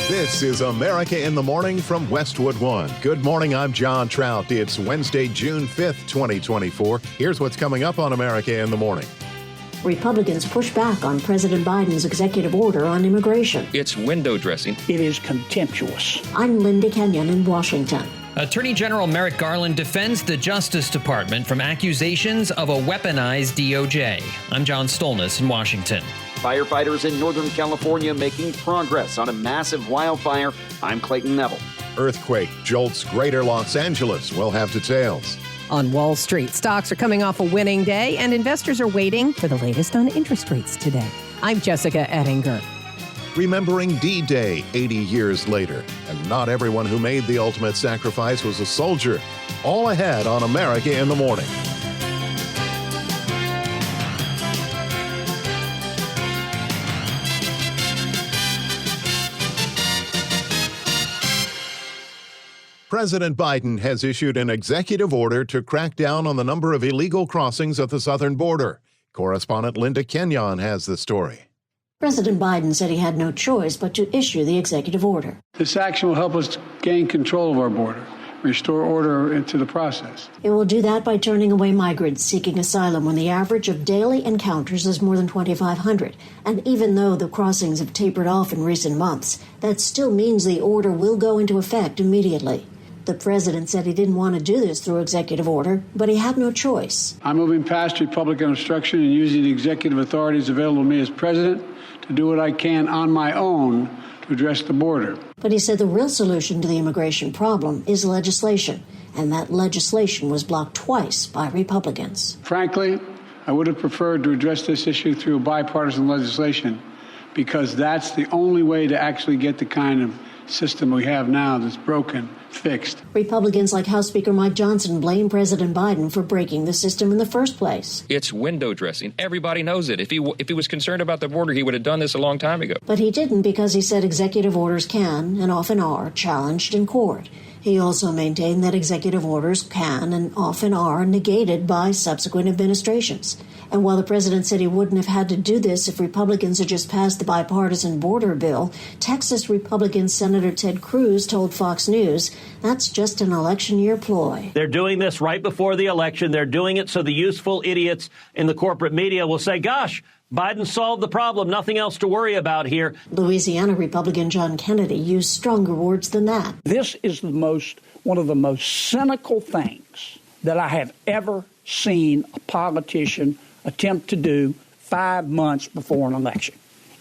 This is America in the Morning from Westwood One. Good morning, I'm John Trout. It's Wednesday, June 5th, 2024. Here's what's coming up on America in the Morning. Republicans push back on President Biden's executive order on immigration. It's window dressing. It is contemptuous. I'm Linda Kenyon in Washington. Attorney General Merrick Garland defends the Justice Department from accusations of a weaponized DOJ. I'm John Stolnis in Washington. Firefighters in Northern California making progress on a massive wildfire. I'm Clayton Neville. Earthquake jolts Greater Los Angeles. We'll have details. On Wall Street, stocks are coming off a winning day, and investors are waiting for the latest on interest rates today. I'm Jessica Ettinger. Remembering D-Day 80 years later. And not everyone who made the ultimate sacrifice was a soldier. All ahead on America in the Morning. President Biden has issued an executive order to crack down on the number of illegal crossings at the southern border. Correspondent Linda Kenyon has the story. President Biden said he had no choice but to issue the executive order. This action will help us gain control of our border, restore order into the process. It will do that by turning away migrants seeking asylum when the average of daily encounters is more than 2,500. And even though the crossings have tapered off in recent months, that still means the order will go into effect immediately. The president said he didn't want to do this through executive order, but he had no choice. I'm moving past Republican obstruction and using the executive authorities available to me as president to do what I can on my own to address the border. But he said the real solution to the immigration problem is legislation, and that legislation was blocked twice by Republicans. Frankly, I would have preferred to address this issue through bipartisan legislation because that's the only way to actually get the kind of system we have now that's broken fixed. Republicans like House Speaker Mike Johnson blame President Biden for breaking the system in the first place. It's window dressing. Everybody knows it. If he was concerned about the border, he would have done this a long time ago. But he didn't because he said executive orders can, and often are, challenged in court. He also maintained that executive orders can and often are negated by subsequent administrations. And while the president said he wouldn't have had to do this if Republicans had just passed the bipartisan border bill, Texas Republican Senator Ted Cruz told Fox News that's just an election year ploy. They're doing this right before the election. They're doing it so the useful idiots in the corporate media will say, gosh, Biden solved the problem. Nothing else to worry about here. Louisiana Republican John Kennedy used stronger words than that. This is one of the most cynical things that I have ever seen a politician attempt to do 5 months before an election.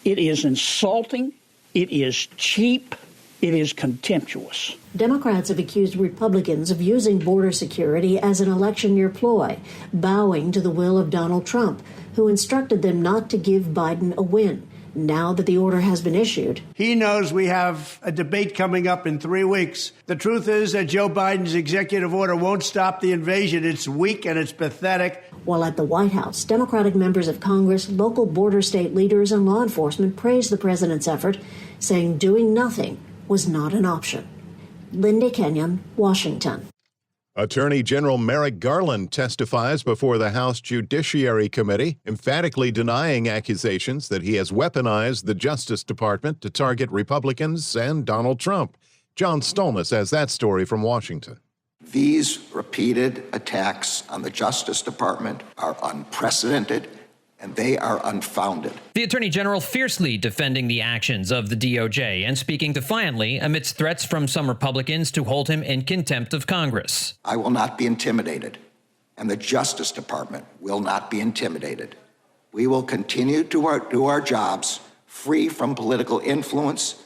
It is insulting. It is cheap. It is contemptuous. Democrats have accused Republicans of using border security as an election year ploy, bowing to the will of Donald Trump, who instructed them not to give Biden a win. Now that the order has been issued, he knows we have a debate coming up in 3 weeks. The truth is that Joe Biden's executive order won't stop the invasion. It's weak and it's pathetic. While at the White House, Democratic members of Congress, local border state leaders, and law enforcement praised the president's effort, saying doing nothing was not an option. Linda Kenyon, Washington. Attorney General Merrick Garland testifies before the House Judiciary Committee, emphatically denying accusations that he has weaponized the Justice Department to target Republicans and Donald Trump. John Stolnis has that story from Washington. These repeated attacks on the Justice Department are unprecedented, and they are unfounded. The Attorney General fiercely defending the actions of the DOJ and speaking defiantly amidst threats from some Republicans to hold him in contempt of Congress. I will not be intimidated, and the Justice Department will not be intimidated. We will continue to do our jobs free from political influence,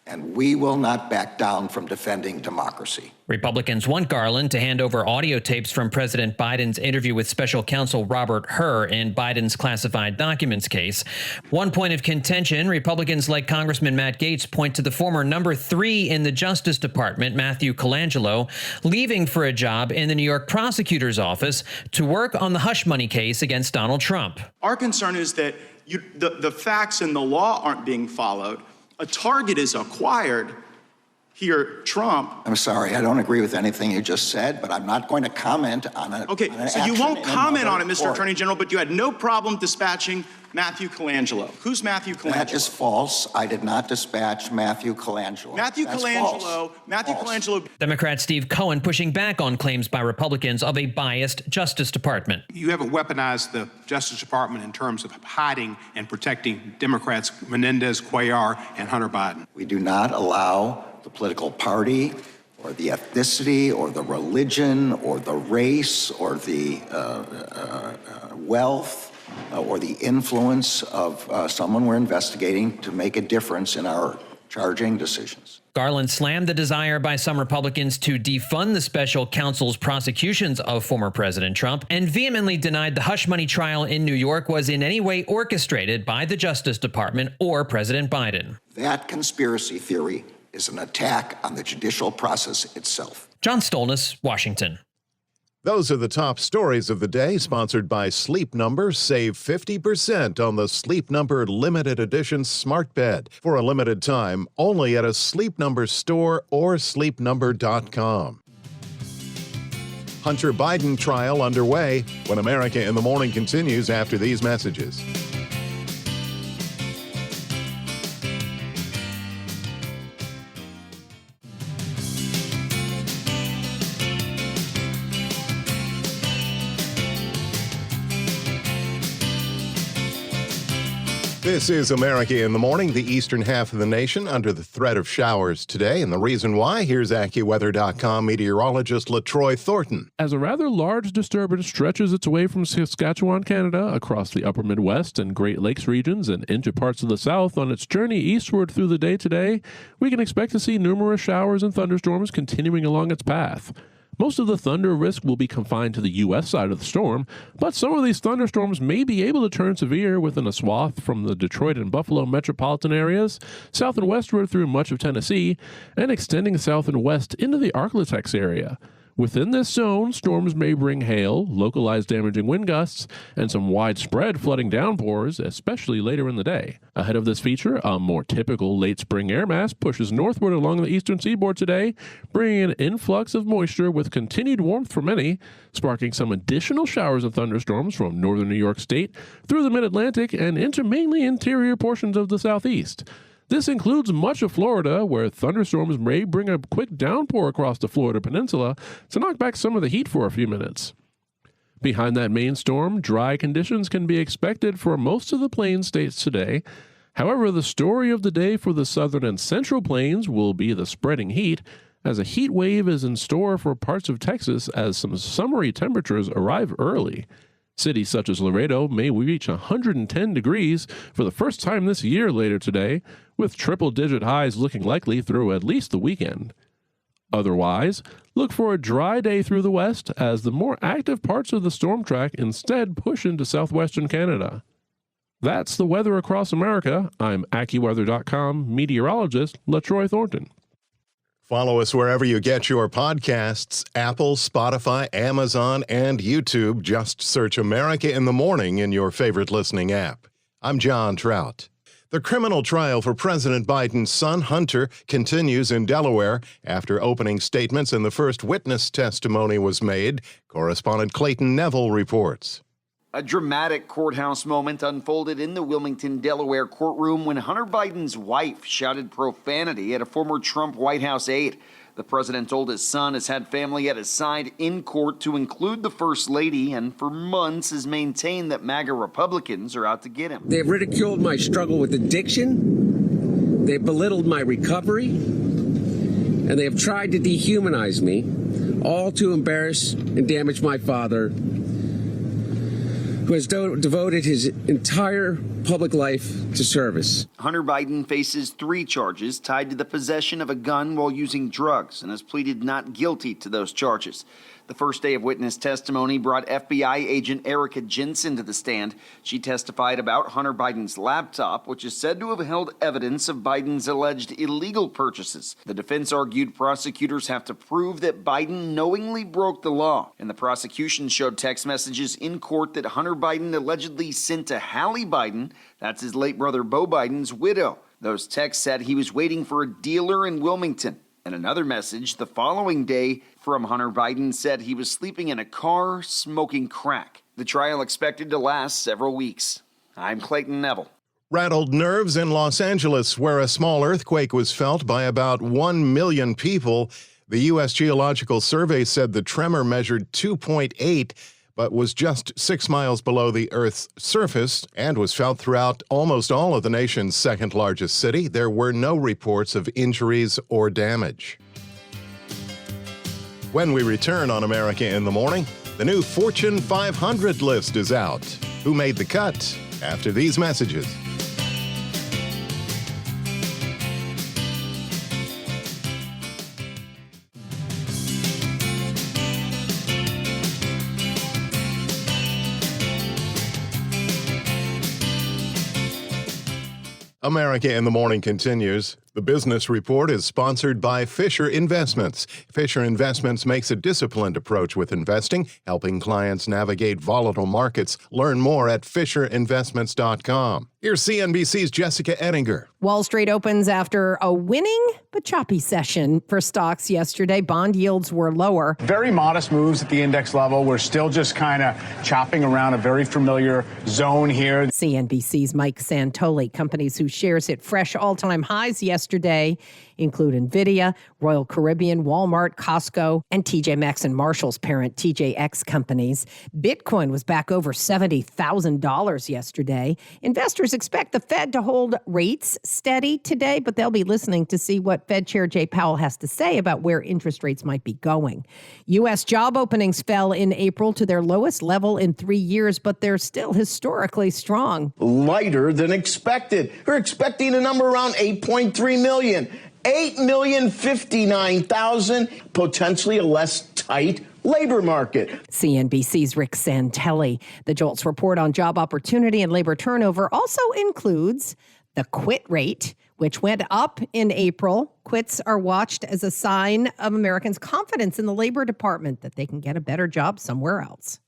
and we will not back down from defending democracy. Republicans want Garland to hand over audio tapes from President Biden's interview with special counsel Robert Hur in Biden's classified documents case. One point of contention, Republicans like Congressman Matt Gaetz point to the former number 3 in the Justice Department, Matthew Colangelo, leaving for a job in the New York prosecutor's office to work on the hush money case against Donald Trump. Our concern is that the facts and the law aren't being followed. A target is acquired. Here, Trump. I'm sorry, I don't agree with anything you just said, but I'm not going to comment on it. Okay, so you won't comment on it, Mr. Attorney General, but you had no problem dispatching Matthew Colangelo. Who's Matthew Colangelo? That is false. I did not dispatch Matthew Colangelo. Matthew Colangelo. Democrat Steve Cohen pushing back on claims by Republicans of a biased Justice Department. You haven't weaponized the Justice Department in terms of hiding and protecting Democrats Menendez, Cuellar, and Hunter Biden. We do not allow the political party or the ethnicity or the religion or the race or the wealth or the influence of someone we're investigating to make a difference in our charging decisions. Garland slammed the desire by some Republicans to defund the special counsel's prosecutions of former President Trump and vehemently denied the hush money trial in New York was in any way orchestrated by the Justice Department or President Biden. That conspiracy theory is an attack on the judicial process itself. John Stolnis, Washington. Those are the top stories of the day, sponsored by Sleep Number. Save 50% on the Sleep Number limited edition smart bed for a limited time, only at a Sleep Number store or sleepnumber.com. Hunter Biden trial underway when America in the Morning continues after these messages. This is America in the Morning, the eastern half of the nation under the threat of showers today. And the reason why, here's AccuWeather.com meteorologist LaTroy Thornton. As a rather large disturbance stretches its way from Saskatchewan, Canada, across the upper Midwest and Great Lakes regions and into parts of the South on its journey eastward through the day today, we can expect to see numerous showers and thunderstorms continuing along its path. Most of the thunder risk will be confined to the U.S. side of the storm, but some of these thunderstorms may be able to turn severe within a swath from the Detroit and Buffalo metropolitan areas, south and westward through much of Tennessee, and extending south and west into the Arklatex area. Within this zone, storms may bring hail, localized damaging wind gusts, and some widespread flooding downpours, especially later in the day. Ahead of this feature, a more typical late spring air mass pushes northward along the eastern seaboard today, bringing an influx of moisture with continued warmth for many, sparking some additional showers and thunderstorms from northern New York State through the mid-Atlantic and into mainly interior portions of the southeast. This includes much of Florida, where thunderstorms may bring a quick downpour across the Florida peninsula to knock back some of the heat for a few minutes. Behind that main storm, dry conditions can be expected for most of the plains states today. However, the story of the day for the southern and central plains will be the spreading heat, as a heat wave is in store for parts of Texas as some summery temperatures arrive early. Cities such as Laredo may reach 110 degrees for the first time this year later today, with triple-digit highs looking likely through at least the weekend. Otherwise, look for a dry day through the west as the more active parts of the storm track instead push into southwestern Canada. That's the weather across America. I'm AccuWeather.com meteorologist LaTroy Thornton. Follow us wherever you get your podcasts, Apple, Spotify, Amazon, and YouTube. Just search America in the Morning in your favorite listening app. I'm John Trout. The criminal trial for President Biden's son, Hunter, continues in Delaware after opening statements and the first witness testimony was made. Correspondent Clayton Neville reports. A dramatic courthouse moment unfolded in the Wilmington, Delaware courtroom when Hunter Biden's wife shouted profanity at a former Trump White House aide. The president told his son has had family at his side in court to include the First Lady and for months has maintained that MAGA Republicans are out to get him. They've ridiculed my struggle with addiction. They've belittled my recovery. And they have tried to dehumanize me, all to embarrass and damage my father, who has devoted his entire public life to service. Hunter Biden faces 3 charges tied to the possession of a gun while using drugs and has pleaded not guilty to those charges. The first day of witness testimony brought FBI agent Erica Jensen to the stand. She testified about Hunter Biden's laptop, which is said to have held evidence of Biden's alleged illegal purchases. The defense argued prosecutors have to prove that Biden knowingly broke the law, and the prosecution showed text messages in court that Hunter Biden allegedly sent to Hallie Biden, that's his late brother Beau Biden's widow. Those texts said he was waiting for a dealer in Wilmington. And another message the following day from Hunter Biden said he was sleeping in a car smoking crack. The trial expected to last several weeks. I'm Clayton Neville. Rattled nerves in Los Angeles, where a small earthquake was felt by about 1 million people. The U.S. Geological Survey said the tremor measured 2.8, but was just 6 miles below the Earth's surface and was felt throughout almost all of the nation's second largest city. There were no reports of injuries or damage. When we return on America in the Morning, the new Fortune 500 list is out. Who made the cut? After these messages. America in the Morning continues. The business report is sponsored by Fisher Investments. Fisher Investments makes a disciplined approach with investing, helping clients navigate volatile markets. Learn more at FisherInvestments.com. Here's CNBC's Jessica Ettinger. Wall Street opens after a winning but choppy session for stocks yesterday. Bond yields were lower. Very modest moves at the index level. We're still just kind of chopping around a very familiar zone here. CNBC's Mike Santoli. Companies whose shares hit fresh all-time highs yesterday include NVIDIA, Royal Caribbean, Walmart, Costco, and TJ Maxx and Marshall's parent TJX companies. Bitcoin was back over $70,000 yesterday. Investors expect the Fed to hold rates steady today, but they'll be listening to see what Fed Chair Jay Powell has to say about where interest rates might be going. U.S. job openings fell in April to their lowest level in 3 years, but they're still historically strong. Lighter than expected. We're expecting a number around 8.3 million. 8,059,000, potentially a less tight labor market. CNBC's Rick Santelli. The JOLTS report on job opportunity and labor turnover also includes the quit rate, which went up in April. Quits are watched as a sign of Americans' confidence in the Labor Department that they can get a better job somewhere else.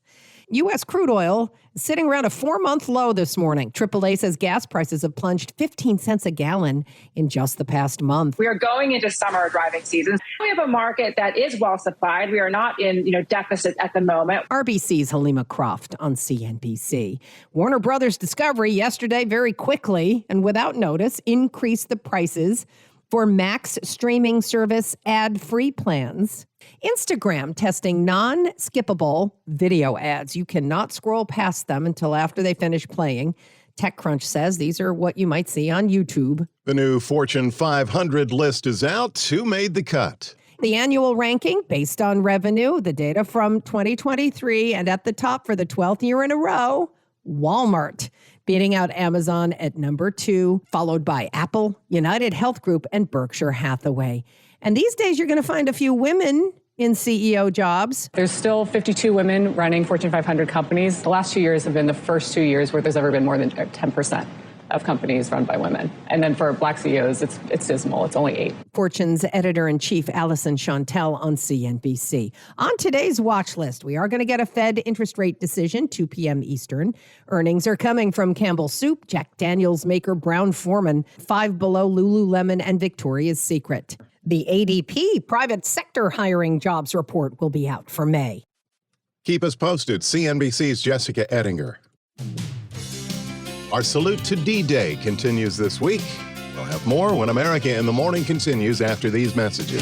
U.S. crude oil is sitting around a 4-month low this morning. AAA says gas prices have plunged 15 cents a gallon in just the past month. We are going into summer driving season. We have a market that is well supplied. We are not in deficit at the moment. RBC's Halima Croft on CNBC. Warner Brothers Discovery yesterday very quickly and without notice increased the prices for Max streaming service ad-free plans. Instagram testing non-skippable video ads. You cannot scroll past them until after they finish playing. TechCrunch says these are what you might see on YouTube. The new Fortune 500 list is out. Who made the cut? The annual ranking based on revenue, the data from 2023, and at the top for the 12th year in a row, Walmart, beating out Amazon at number 2, followed by Apple, United Health Group, and Berkshire Hathaway. And these days, you're going to find a few women in CEO jobs. There's still 52 women running Fortune 500 companies. The last 2 years have been the first 2 years where there's ever been more than 10% of companies run by women. And then for Black CEOs, it's dismal. It's only 8. Fortune's editor-in-chief, Allison Chantel on CNBC. On today's watch list, we are going to get a Fed interest rate decision, 2 p.m. Eastern. Earnings are coming from Campbell Soup, Jack Daniels maker Brown-Forman, Five Below, Lululemon, and Victoria's Secret. The ADP private sector hiring jobs report will be out for May. Keep us posted. CNBC's Jessica Ettinger. Our salute to D-Day continues this week. We'll have more when America in the Morning continues after these messages.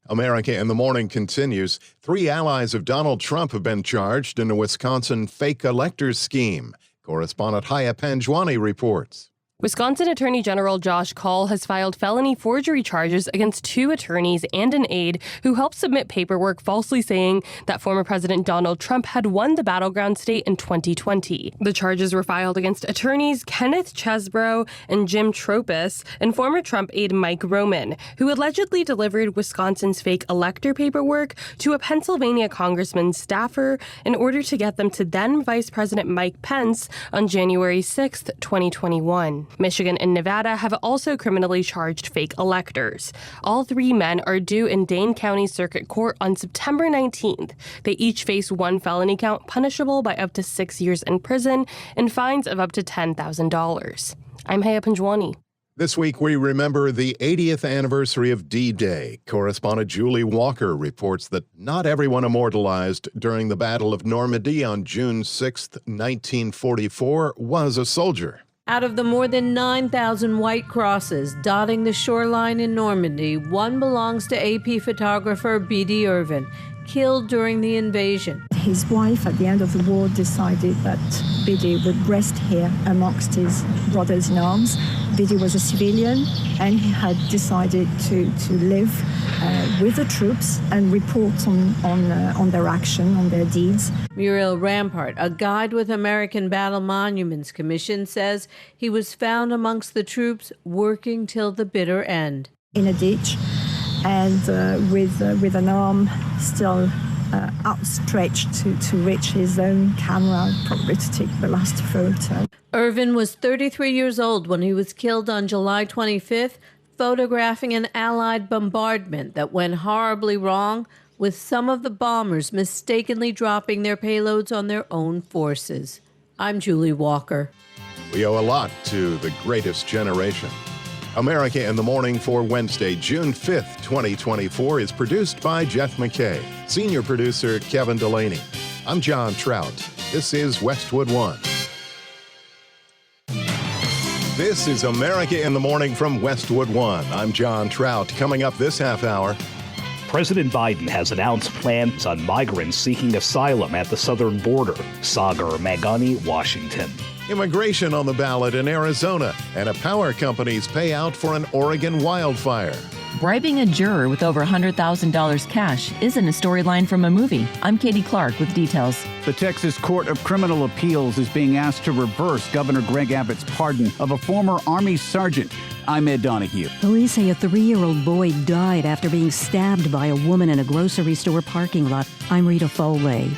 America in the Morning continues. 3 allies of Donald Trump have been charged in a Wisconsin fake electors scheme. Correspondent Haya Panjwani reports. Wisconsin Attorney General Josh Kaul has filed felony forgery charges against 2 attorneys and an aide who helped submit paperwork falsely saying that former President Donald Trump had won the battleground state in 2020. The charges were filed against attorneys Kenneth Chesbrough and Jim Tropis and former Trump aide Mike Roman, who allegedly delivered Wisconsin's fake elector paperwork to a Pennsylvania congressman's staffer in order to get them to then Vice President Mike Pence on January 6, 2021. Michigan and Nevada have also criminally charged fake electors. All three men are due in Dane County Circuit Court on September 19th. They each face one felony count punishable by up to 6 years in prison and fines of up to $10,000. I'm Haya Panjwani. This week, we remember the 80th anniversary of D-Day. Correspondent Julie Walker reports that not everyone immortalized during the Battle of Normandy on June 6, 1944, was a soldier. Out of the more than 9,000 white crosses dotting the shoreline in Normandy, one belongs to AP photographer B.D. Irvin, killed during the invasion. His wife, at the end of the war, decided that Biddy would rest here amongst his brothers in arms. Biddy was a civilian, and he had decided to live with the troops and report on their action, on their deeds. Muriel Rampart, a guide with American Battle Monuments Commission, says he was found amongst the troops working till the bitter end. In a ditch, and with an arm still outstretched to reach his own camera, probably to take the last photo. Irvin was 33 years old when he was killed on July 25th, photographing an Allied bombardment that went horribly wrong, with some of the bombers mistakenly dropping their payloads on their own forces. I'm Julie Walker. We owe a lot to the greatest generation. America in the Morning for Wednesday, June 5th, 2024 is produced by Jeff McKay. Senior producer Kevin Delaney. I'm John Trout. This is Westwood One. This is America in the Morning from Westwood One. I'm John Trout. Coming up this half hour. President Biden has announced plans on migrants seeking asylum at the southern border. Sagar Magani, Washington. Immigration on the ballot in Arizona, and a power company's payout for an Oregon wildfire. Bribing a juror with over $100,000 cash isn't a storyline from a movie. I'm Katie Clark with details. The Texas Court of Criminal Appeals is being asked to reverse Governor Greg Abbott's pardon of a former Army sergeant. I'm Ed Donahue. Police say a 3-year-old boy died after being stabbed by a woman in a grocery store parking lot. I'm Rita Foley.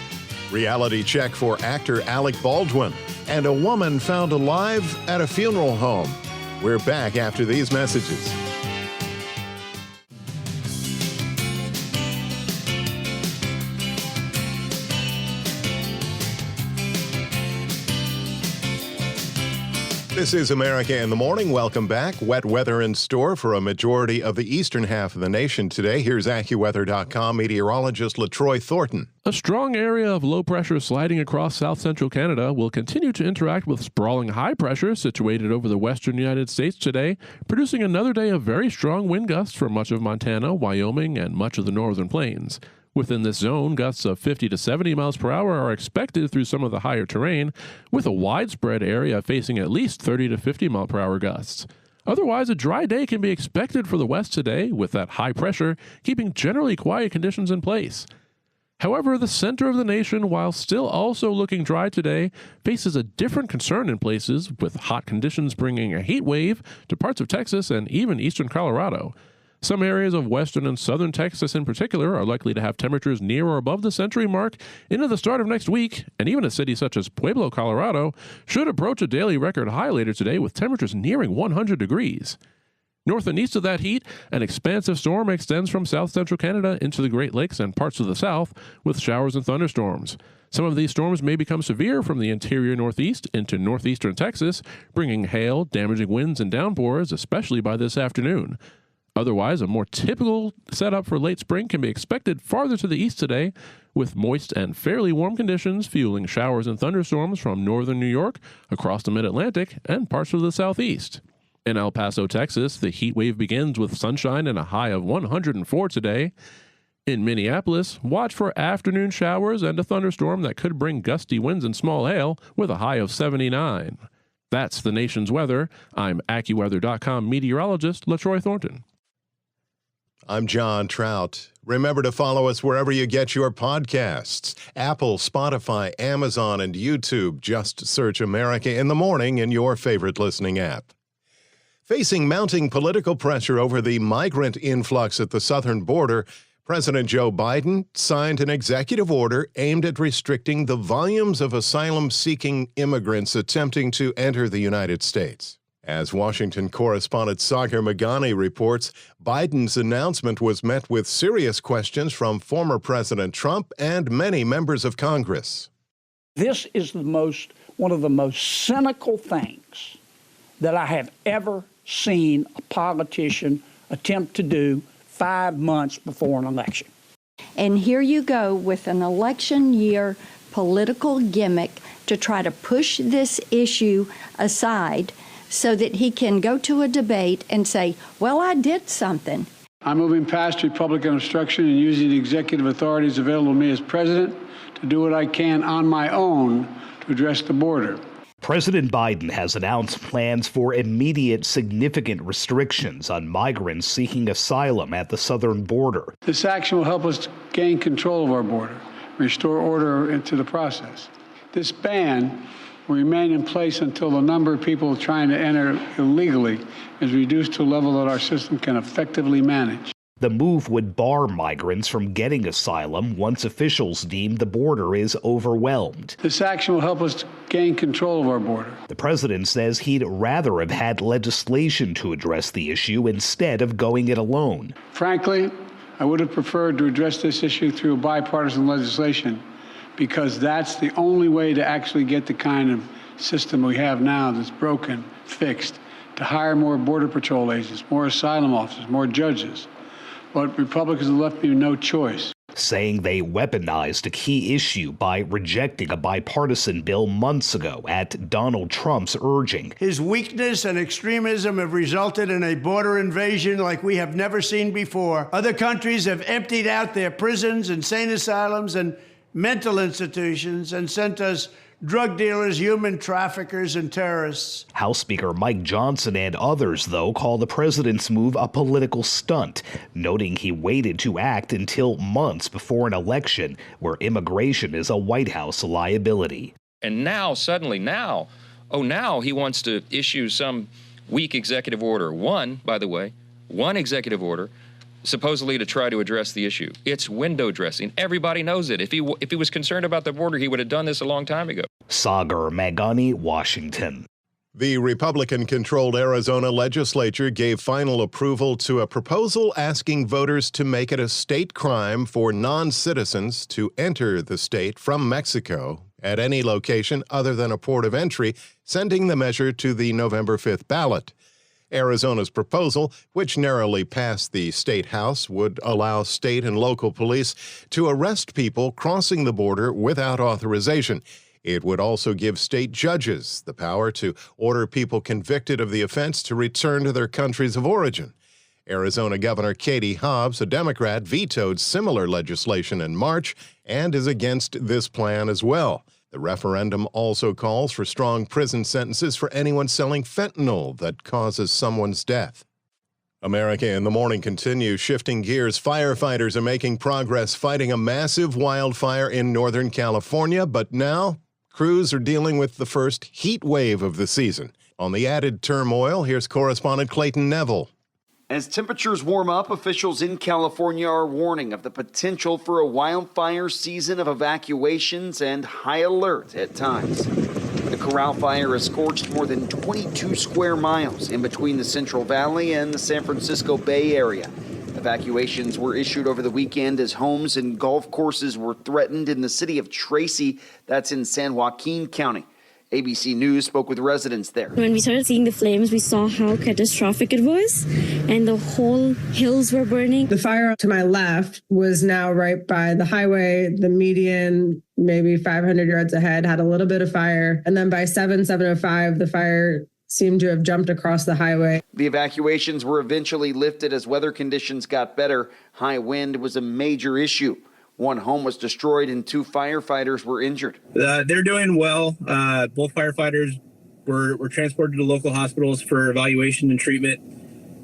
Reality check for actor Alec Baldwin. And a woman found alive at a funeral home. We're back after these messages. This is America in the Morning. Welcome back. Wet weather in store for a majority of the eastern half of the nation today. Here's AccuWeather.com meteorologist LaTroy Thornton. A strong area of low pressure sliding across south-central Canada will continue to interact with sprawling high pressure situated over the western United States today, producing another day of very strong wind gusts for much of Montana, Wyoming, and much of the northern plains. Within this zone, gusts of 50 to 70 miles per hour are expected through some of the higher terrain, with a widespread area facing at least 30 to 50 mile per hour gusts. Otherwise, a dry day can be expected for the west today, with that high pressure keeping generally quiet conditions in place. However, the center of the nation, while still also looking dry today, faces a different concern in places, with hot conditions bringing a heat wave to parts of Texas and even eastern Colorado. Some areas of western and southern Texas in particular are likely to have temperatures near or above the century mark into the start of next week, and even a city such as Pueblo, Colorado, should approach a daily record high later today with temperatures nearing 100 degrees. North and east of that heat, an expansive storm extends from south-central Canada into the Great Lakes and parts of the south, with showers and thunderstorms. Some of these storms may become severe from the interior northeast into northeastern Texas, bringing hail, damaging winds, and downpours, especially by this afternoon. Otherwise, a more typical setup for late spring can be expected farther to the east today, with moist and fairly warm conditions fueling showers and thunderstorms from northern New York, across the mid-Atlantic, and parts of the southeast. In El Paso, Texas, the heat wave begins with sunshine and a high of 104 today. In Minneapolis, watch for afternoon showers and a thunderstorm that could bring gusty winds and small hail with a high of 79. That's the nation's weather. I'm AccuWeather.com meteorologist LaTroy Thornton. I'm John Trout. Remember to follow us wherever you get your podcasts. Apple, Spotify, Amazon, and YouTube. Just search America in the Morning in your favorite listening app. Facing mounting political pressure over the migrant influx at the southern border, President Joe Biden signed an executive order aimed at restricting the volumes of asylum-seeking immigrants attempting to enter the United States. As Washington correspondent Sagar Meghani reports, Biden's announcement was met with serious questions from former President Trump and many members of Congress. This is one of the most cynical things that I have ever seen a politician attempt to do 5 months before an election. And here you go with an election year political gimmick to try to push this issue aside so that he can go to a debate and say, well, I did something. I'm moving past Republican obstruction and using the executive authorities available to me as president to do what I can on my own to address the border. President Biden has announced plans for immediate significant restrictions on migrants seeking asylum at the southern border. This action will help us gain control of our border, restore order into the process. This ban will remain in place until the number of people trying to enter illegally is reduced to a level that our system can effectively manage. The move would bar migrants from getting asylum once officials deem the border is overwhelmed. This action will help us gain control of our border. The president says he'd rather have had legislation to address the issue instead of going it alone. Frankly, I would have preferred to address this issue through bipartisan legislation, because that's the only way to actually get the kind of system we have now that's broken, fixed, to hire more Border Patrol agents, more asylum officers, more judges. But Republicans have left me no choice. Saying they weaponized a key issue by rejecting a bipartisan bill months ago at Donald Trump's urging. His weakness and extremism have resulted in a border invasion like we have never seen before. Other countries have emptied out their prisons, insane asylums, and mental institutions and sent us drug dealers, human traffickers, and terrorists. House Speaker Mike Johnson and others, though, call the president's move a political stunt, noting he waited to act until months before an election where immigration is a White House liability. And now, suddenly, now he wants to issue some weak executive order. One executive order supposedly to try to address the issue. It's window dressing. Everybody knows it. If he was concerned about the border, he would have done this a long time ago. Sagar Meghani, Washington. The Republican-controlled Arizona legislature gave final approval to a proposal asking voters to make it a state crime for non-citizens to enter the state from Mexico at any location other than a port of entry, sending the measure to the November 5th ballot. Arizona's proposal, which narrowly passed the state house, would allow state and local police to arrest people crossing the border without authorization. It would also give state judges the power to order people convicted of the offense to return to their countries of origin. Arizona Governor Katie Hobbs, a Democrat, vetoed similar legislation in March and is against this plan as well. The referendum also calls for strong prison sentences for anyone selling fentanyl that causes someone's death. America in the Morning continues. Shifting gears, firefighters are making progress fighting a massive wildfire in Northern California, but now crews are dealing with the first heat wave of the season. On the added turmoil, here's correspondent Clayton Neville. As temperatures warm up, officials in California are warning of the potential for a wildfire season of evacuations and high alert at times. The Corral Fire has scorched more than 22 square miles in between the Central Valley and the San Francisco Bay Area. Evacuations were issued over the weekend as homes and golf courses were threatened in the city of Tracy, that's in San Joaquin County. ABC News spoke with residents there. When we started seeing the flames, we saw how catastrophic it was, and the whole hills were burning. The fire to my left was now right by the highway, the median, maybe 500 yards ahead, had a little bit of fire. And then by 7:05, the fire seemed to have jumped across the highway. The evacuations were eventually lifted as weather conditions got better. High wind was a major issue. One home was destroyed and 2 firefighters were injured. They're doing well. Both firefighters were transported to local hospitals for evaluation and treatment.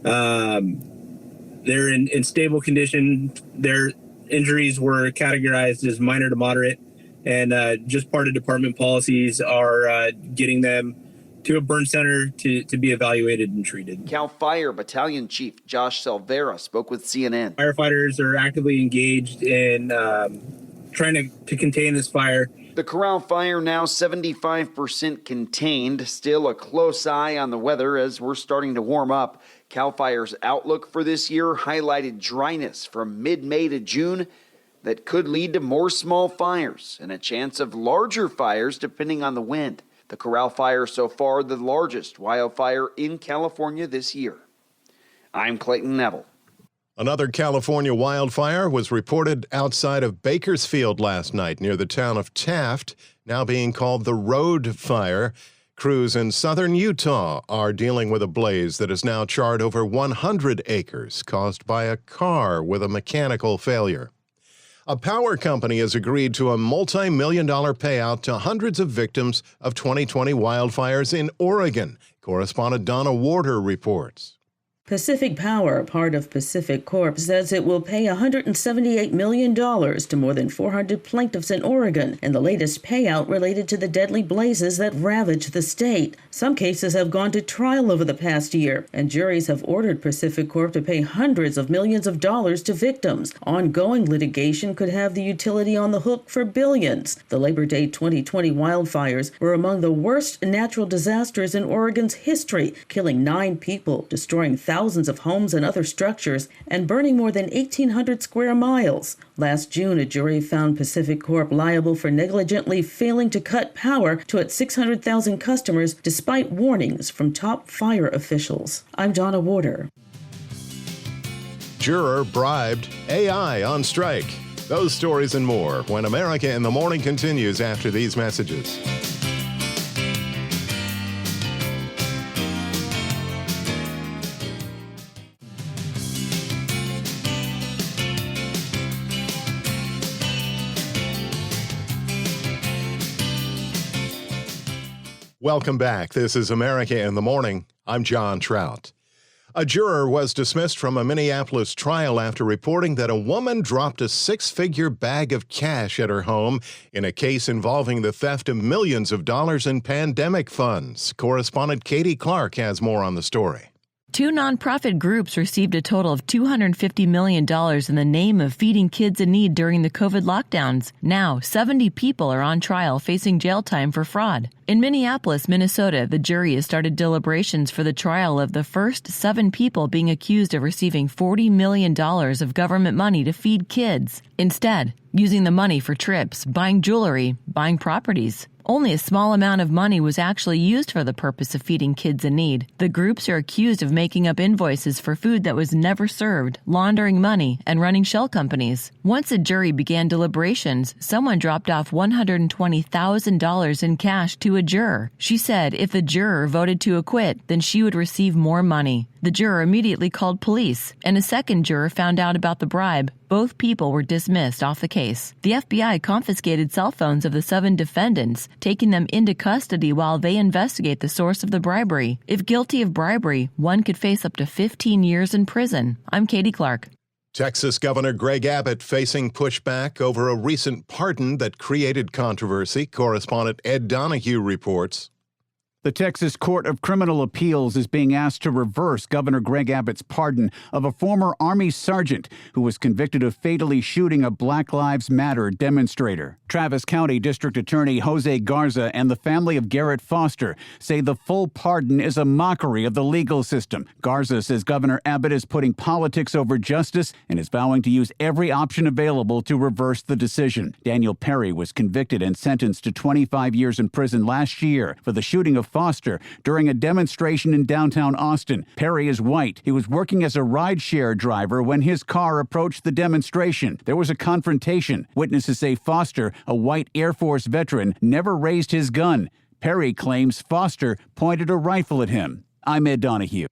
They're in stable condition. Their injuries were categorized as minor to moderate, and just part of department policies are getting them to a burn center to be evaluated and treated. CAL FIRE Battalion Chief Josh Silvera spoke with CNN. Firefighters are actively engaged in trying to contain this fire. The Corral fire now 75% contained. Still a close eye on the weather as we're starting to warm up. CAL FIRE's outlook for this year highlighted dryness from mid-May to June that could lead to more small fires and a chance of larger fires depending on the wind. The Corral fire so far the largest wildfire in California this year. I'm Clayton Neville. Another California wildfire was reported outside of Bakersfield last night near the town of Taft, now being called the Road Fire. Crews in southern Utah are dealing with a blaze that has now charred over 100 acres caused by a car with a mechanical failure. A power company has agreed to a multi-million-dollar payout to hundreds of victims of 2020 wildfires in Oregon. Correspondent Donna Warder reports. Pacific Power, part of Pacific Corp, says it will pay $178 million to more than 400 plaintiffs in Oregon in the latest payout related to the deadly blazes that ravaged the state. Some cases have gone to trial over the past year, and juries have ordered Pacific Corp to pay hundreds of millions of dollars to victims. Ongoing litigation could have the utility on the hook for billions. The Labor Day 2020 wildfires were among the worst natural disasters in Oregon's history, killing 9 people, destroying thousands of homes and other structures, and burning more than 1,800 square miles. Last June, a jury found Pacific Corp liable for negligently failing to cut power to its 600,000 customers despite warnings from top fire officials. I'm Donna Warder. Juror bribed, AI on strike. Those stories and more when America in the Morning continues after these messages. Welcome back. This is America in the Morning. I'm John Trout. A juror was dismissed from a Minneapolis trial after reporting that a woman dropped a 6-figure bag of cash at her home in a case involving the theft of millions of dollars in pandemic funds. Correspondent Katie Clark has more on the story. 2 nonprofit groups received a total of $250 million in the name of feeding kids in need during the COVID lockdowns. Now, 70 people are on trial facing jail time for fraud. In Minneapolis, Minnesota, the jury has started deliberations for the trial of the first 7 people being accused of receiving $40 million of government money to feed kids. Instead, using the money for trips, buying jewelry, buying properties. Only a small amount of money was actually used for the purpose of feeding kids in need. The groups are accused of making up invoices for food that was never served, laundering money, and running shell companies. Once a jury began deliberations, someone dropped off $120,000 in cash to a juror. She said if the juror voted to acquit, then she would receive more money. The juror immediately called police, and a second juror found out about the bribe. Both people were dismissed off the case. The FBI confiscated cell phones of the 7 defendants, taking them into custody while they investigate the source of the bribery. If guilty of bribery, one could face up to 15 years in prison. I'm Katie Clark. Texas Governor Greg Abbott facing pushback over a recent pardon that created controversy. Correspondent Ed Donahue reports. The Texas Court of Criminal Appeals is being asked to reverse Governor Greg Abbott's pardon of a former Army sergeant who was convicted of fatally shooting a Black Lives Matter demonstrator. Travis County District Attorney Jose Garza and the family of Garrett Foster say the full pardon is a mockery of the legal system. Garza says Governor Abbott is putting politics over justice and is vowing to use every option available to reverse the decision. Daniel Perry was convicted and sentenced to 25 years in prison last year for the shooting of Foster during a demonstration in downtown Austin. Perry is white. He was working as a rideshare driver when his car approached the demonstration. There was a confrontation. Witnesses say Foster, a white Air Force veteran, never raised his gun. Perry claims Foster pointed a rifle at him. I'm Ed Donahue.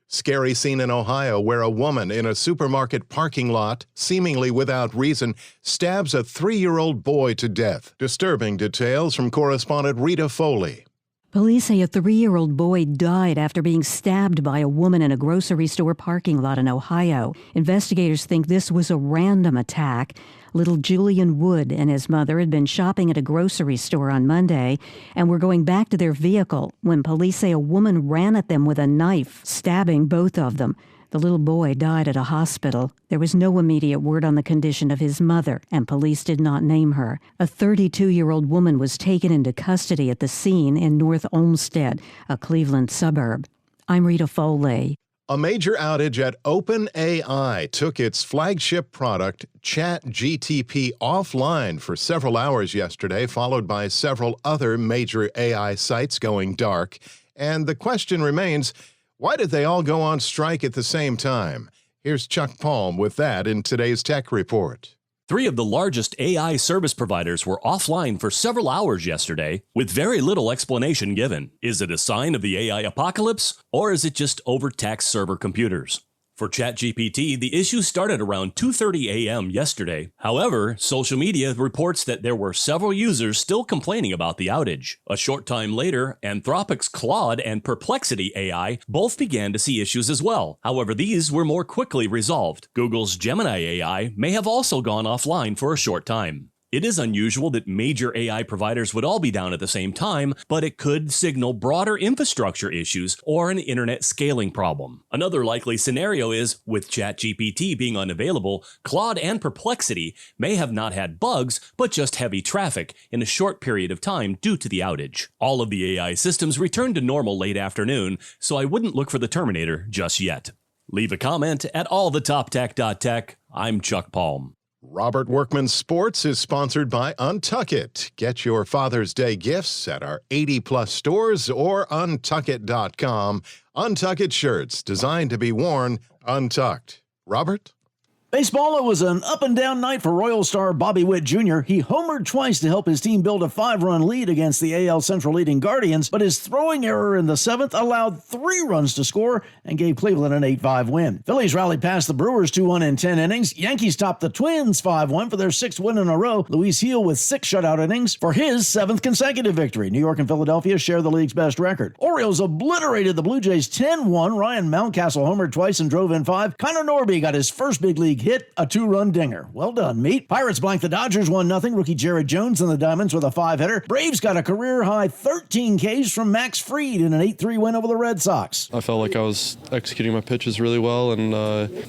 Scary scene in Ohio where a woman in a supermarket parking lot, seemingly without reason, stabs a 3-year-old boy to death. Disturbing details from correspondent Rita Foley. Police say a 3-year-old boy died after being stabbed by a woman in a grocery store parking lot in Ohio. Investigators think this was a random attack. Little Julian Wood and his mother had been shopping at a grocery store on Monday and were going back to their vehicle when police say a woman ran at them with a knife, stabbing both of them. The little boy died at a hospital. There was no immediate word on the condition of his mother, and police did not name her. A 32-year-old woman was taken into custody at the scene in North Olmsted, a Cleveland suburb. I'm Rita Foley. A major outage at OpenAI took its flagship product, ChatGPT, offline for several hours yesterday, followed by several other major AI sites going dark. And the question remains, why did they all go on strike at the same time? Here's Chuck Palm with that in today's Tech Report. 3 of the largest AI service providers were offline for several hours yesterday, with very little explanation given. Is it a sign of the AI apocalypse, or is it just overtaxed server computers? For ChatGPT, the issue started around 2:30 a.m. yesterday. However, social media reports that there were several users still complaining about the outage. A short time later, Anthropic's Claude and Perplexity AI both began to see issues as well. However, these were more quickly resolved. Google's Gemini AI may have also gone offline for a short time. It is unusual that major AI providers would all be down at the same time, but it could signal broader infrastructure issues or an internet scaling problem. Another likely scenario is, with ChatGPT being unavailable, Claude and Perplexity may have not had bugs, but just heavy traffic in a short period of time due to the outage. All of the AI systems returned to normal late afternoon, so I wouldn't look for the Terminator just yet. Leave a comment at allthetoptech.tech. I'm Chuck Palm. Robert Workman Sports is sponsored by Untuck It. Get your Father's Day gifts at our 80-plus stores or untuckit.com. Untuck It shirts designed to be worn untucked. Robert? Baseball, it was an up-and-down night for Royal star Bobby Witt Jr. He homered twice to help his team build a 5-run lead against the AL Central leading Guardians, but his throwing error in the 7th allowed 3 runs to score and gave Cleveland an 8-5 win. Phillies rallied past the Brewers 2-1 in 10 innings. Yankees topped the Twins 5-1 for their 6th win in a row. Luis Gil with 6 shutout innings for his 7th consecutive victory. New York and Philadelphia share the league's best record. Orioles obliterated the Blue Jays 10-1. Ryan Mountcastle homered twice and drove in 5. Connor Norby got his first big league hit, a 2-run dinger. Well done, Meat. Pirates blanked the Dodgers 1-0. Rookie Jared Jones and the Diamonds with a 5-hitter. Braves got a career-high 13 Ks from Max Fried in an 8-3 win over the Red Sox. I felt like I was executing my pitches really well, and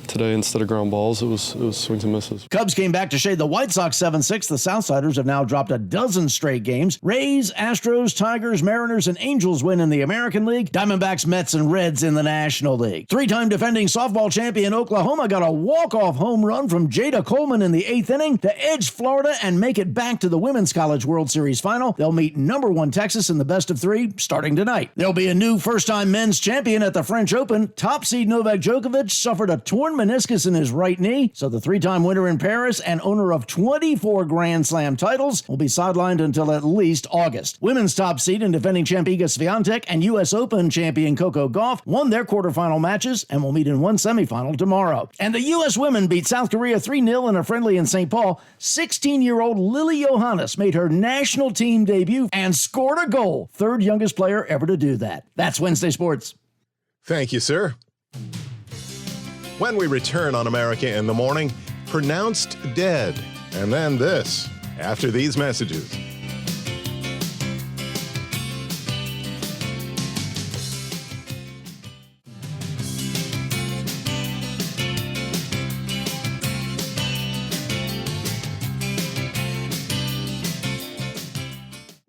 today, instead of ground balls, it was swings and misses. Cubs came back to shade the White Sox 7-6. The Southsiders have now dropped a dozen straight games. Rays, Astros, Tigers, Mariners, and Angels win in the American League. Diamondbacks, Mets, and Reds in the National League. 3-time defending softball champion Oklahoma got a walk-off home run from Jada Coleman in the 8th inning to edge Florida and make it back to the Women's College World Series final. They'll meet number 1 Texas in the best of 3 starting tonight. There'll be a new first-time men's champion at the French Open. Top seed Novak Djokovic suffered a torn meniscus in his right knee, so the 3-time winner in Paris and owner of 24 Grand Slam titles will be sidelined until at least August. Women's top seed and defending champ Iga Swiatek and U.S. Open champion Coco Gauff won their quarterfinal matches and will meet in one semifinal tomorrow. And the U.S. women beat South Korea 3-0 in a friendly in St. Paul. 16-year-old Lily Johannes made her national team debut and scored a goal. 3rd youngest player ever to do that. That's Wednesday Sports. Thank you, sir. When we return on America in the Morning, pronounced dead. And then this, after these messages.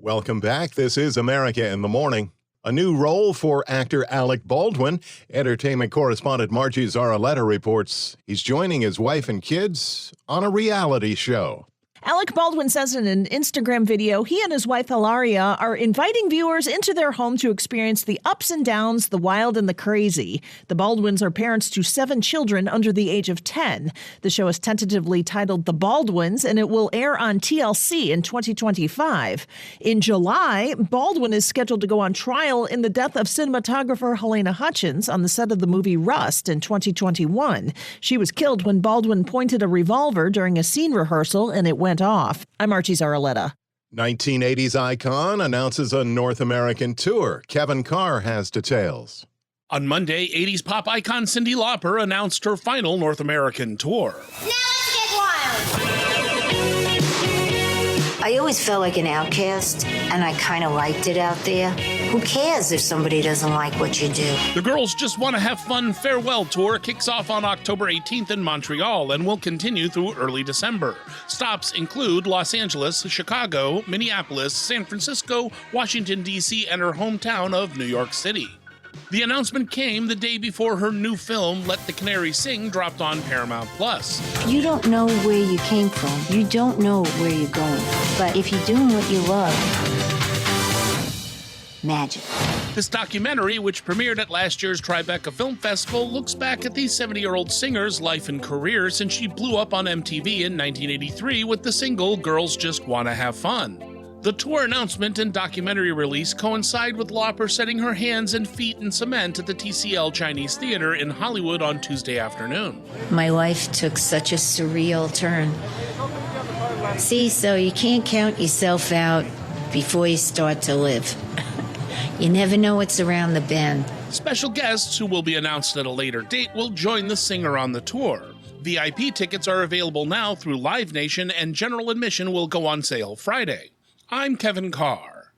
Welcome back. This is America in the Morning. A new role for actor Alec Baldwin. Entertainment correspondent Margie Zaraletta reports he's joining his wife and kids on a reality show. Alec Baldwin says in an Instagram video he and his wife Hilaria are inviting viewers into their home to experience the ups and downs, the wild and the crazy. The Baldwins are parents to 7 children under the age of 10. The show is tentatively titled The Baldwins, and it will air on TLC in 2025. In July, Baldwin is scheduled to go on trial in the death of cinematographer Helena Hutchins on the set of the movie Rust in 2021. She was killed when Baldwin pointed a revolver during a scene rehearsal, and it went off. I'm Archie Zaraletta. 1980s icon announces a North American tour. Kevin Carr has details. On Monday, 80s pop icon Cyndi Lauper announced her final North American tour. Now let's get wild! I always felt like an outcast, and I kind of liked it out there. Who cares if somebody doesn't like what you do? The Girls Just Want to Have Fun Farewell Tour kicks off on October 18th in Montreal and will continue through early December. Stops include Los Angeles, Chicago, Minneapolis, San Francisco, Washington, D.C., and her hometown of New York City. The announcement came the day before her new film, Let the Canary Sing, dropped on Paramount+. You don't know where you came from. You don't know where you're going. But if you're doing what you love, magic. This documentary, which premiered at last year's Tribeca Film Festival, looks back at the 70-year-old singer's life and career since she blew up on MTV in 1983 with the single Girls Just Wanna Have Fun. The tour announcement and documentary release coincide with Lauper setting her hands and feet in cement at the TCL Chinese Theater in Hollywood on Tuesday afternoon. My life took such a surreal turn. See, so you can't count yourself out before you start to live. You never know what's around the bend. Special guests, who will be announced at a later date, will join the singer on the tour. VIP tickets are available now through Live Nation, and general admission will go on sale Friday. I'm Kevin Carr.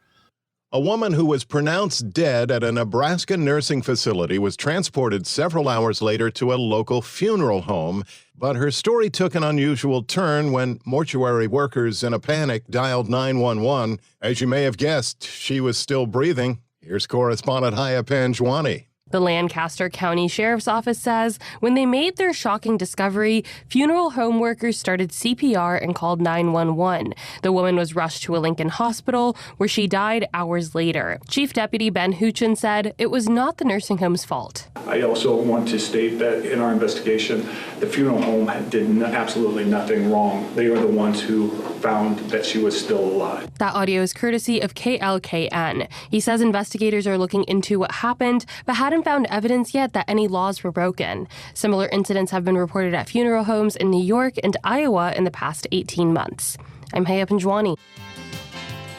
A woman who was pronounced dead at a Nebraska nursing facility was transported several hours later to a local funeral home, but her story took an unusual turn when mortuary workers in a panic dialed 911. As you may have guessed, she was still breathing. Here's correspondent Haya Panjwani. The Lancaster County Sheriff's Office says when they made their shocking discovery, funeral home workers started CPR and called 911. The woman was rushed to a Lincoln hospital where she died hours later. Chief Deputy Ben Huchin said it was not the nursing home's fault. I also want to state that in our investigation, the funeral home did absolutely nothing wrong. They are the ones who found that she was still alive. That audio is courtesy of KLKN. He says investigators are looking into what happened, but hadn't found evidence yet that any laws were broken. Similar incidents have been reported at funeral homes in New York and Iowa in the past 18 months. I'm Haya Panjwani.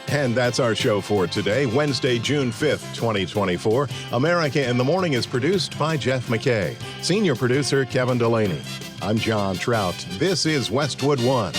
And that's our show for today, Wednesday, June 5th, 2024. America in the Morning is produced by Jeff McKay. Senior producer Kevin Delaney. I'm John Trout. This is Westwood One.